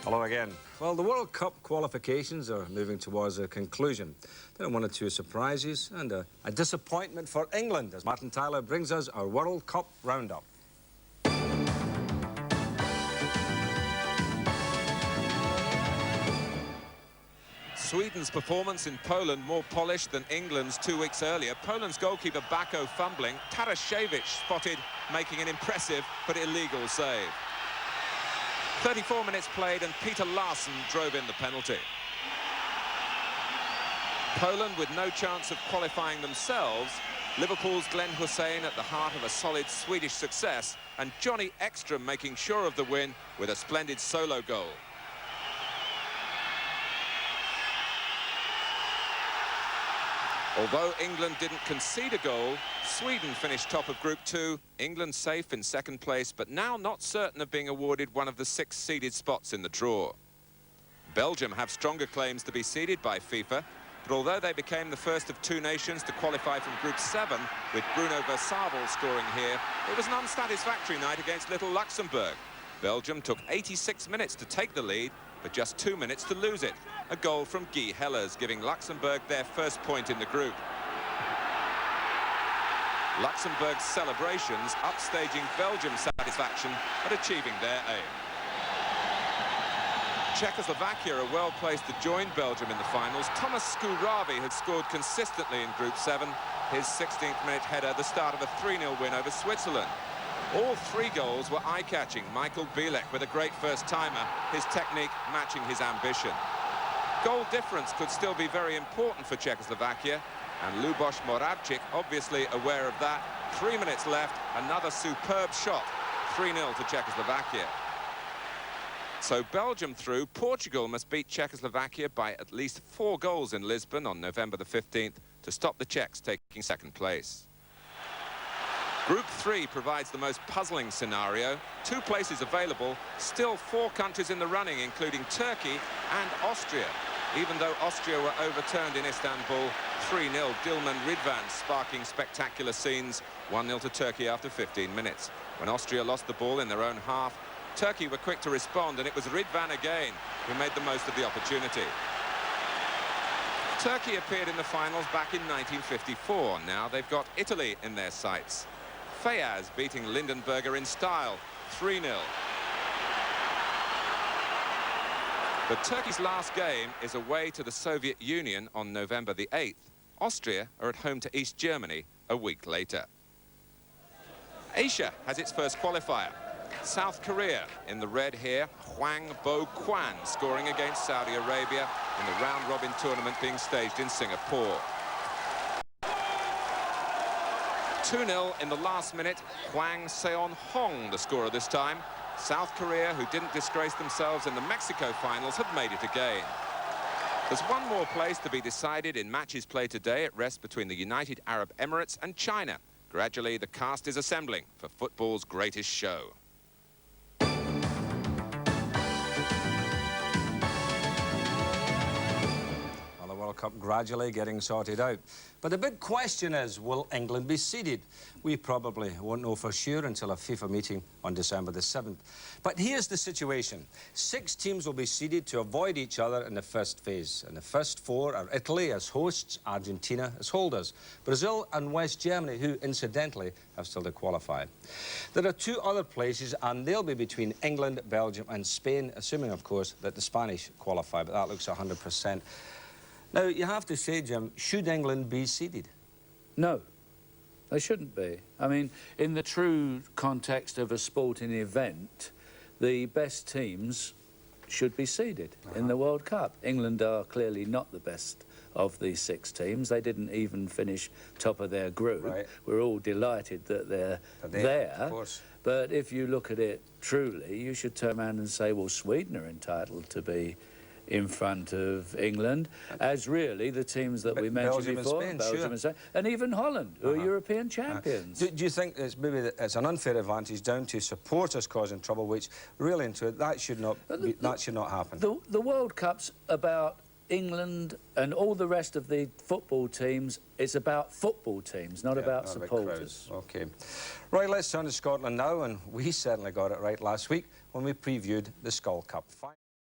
Hello again. Well, the World Cup qualifications are moving towards a conclusion. There are one or two surprises and a disappointment for England as Martin Tyler brings us our World Cup roundup. Sweden's performance in Poland more polished than England's 2 weeks earlier. Poland's goalkeeper Bako fumbling. Tarasiewicz spotted making an impressive but illegal save. 34 minutes played and Peter Larsson drove in the penalty. Poland with no chance of qualifying themselves. Liverpool's Glenn Hussein at the heart of a solid Swedish success, and Johnny Ekstrom making sure of the win with a splendid solo goal. Although England didn't concede a goal, Sweden finished top of Group 2, England safe in second place, but now not certain of being awarded one of the 6 seeded spots in the draw. Belgium have stronger claims to be seeded by FIFA, but although they became the first of 2 nations to qualify from Group 7, with Bruno Versavel scoring here, it was an unsatisfactory night against little Luxembourg. Belgium took 86 minutes to take the lead, but just 2 minutes to lose it. A goal from Guy Hellers, giving Luxembourg their first point in the group. Luxembourg's celebrations upstaging Belgium's satisfaction at achieving their aim. Czechoslovakia are well placed to join Belgium in the finals. Thomas Skuhravi had scored consistently in Group 7. His 16th minute header, the start of a 3-0 win over Switzerland. All 3 goals were eye-catching. Michael Bielek with a great first-timer, his technique matching his ambition. Goal difference could still be very important for Czechoslovakia, and Luboš Moravcik obviously aware of that. 3 minutes left, another superb shot, 3-0 to Czechoslovakia. So Belgium through. Portugal must beat Czechoslovakia by at least 4 goals in Lisbon on November the 15th to stop the Czechs taking second place. Group 3 provides the most puzzling scenario. 2 places available, still 4 countries in the running, including Turkey and Austria. Even though Austria were overturned in Istanbul, 3-0, Dilman Ridvan sparking spectacular scenes, 1-0 to Turkey after 15 minutes. When Austria lost the ball in their own half, Turkey were quick to respond, and it was Ridvan again who made the most of the opportunity. Turkey appeared in the finals back in 1954. Now they've got Italy in their sights. Fayaz beating Lindenberger in style, 3-0. But Turkey's last game is away to the Soviet Union on November the 8th. Austria are at home to East Germany a week later. Asia has its first qualifier. South Korea in the red here, Hwang Bo-kwan scoring against Saudi Arabia in the round-robin tournament being staged in Singapore. 2-0 in the last minute, Hwang Seon-hong the scorer this time. South Korea, who didn't disgrace themselves in the Mexico finals, have made it again. There's one more place to be decided in matches played today. It rests between the United Arab Emirates and China. Gradually, the cast is assembling for football's greatest show. World Cup gradually getting sorted out. But the big question is, will England be seeded? We probably won't know for sure until a FIFA meeting on December the 7th. But here's the situation. 6 teams will be seeded to avoid each other in the first phase. And the first 4 are Italy as hosts, Argentina as holders, Brazil and West Germany, who incidentally have still to qualify. There are 2 other places, and they'll be between England, Belgium and Spain, assuming, of course, that the Spanish qualify, but that looks 100%. Now, you have to say, Jim, should England be seeded? No, they shouldn't be. I mean, in the true context of a sporting event, the best teams should be seeded in the World Cup. England are clearly not the best of these 6 teams. They didn't even finish top of their group. Right. We're all delighted that they're there. Of course. But if you look at it truly, you should turn around and say, well, Sweden are entitled to be in front of England, as really the teams that we mentioned before, Belgium and Spain, and even Holland, who are European champions. Do you think it's maybe it's an unfair advantage down to supporters causing trouble, which really into it, that should not happen? The World Cup's about England and all the rest of the football teams. It's about football teams, not about supporters. Okay. Right, let's turn to Scotland now, and we certainly got it right last week when we previewed the Skull Cup final.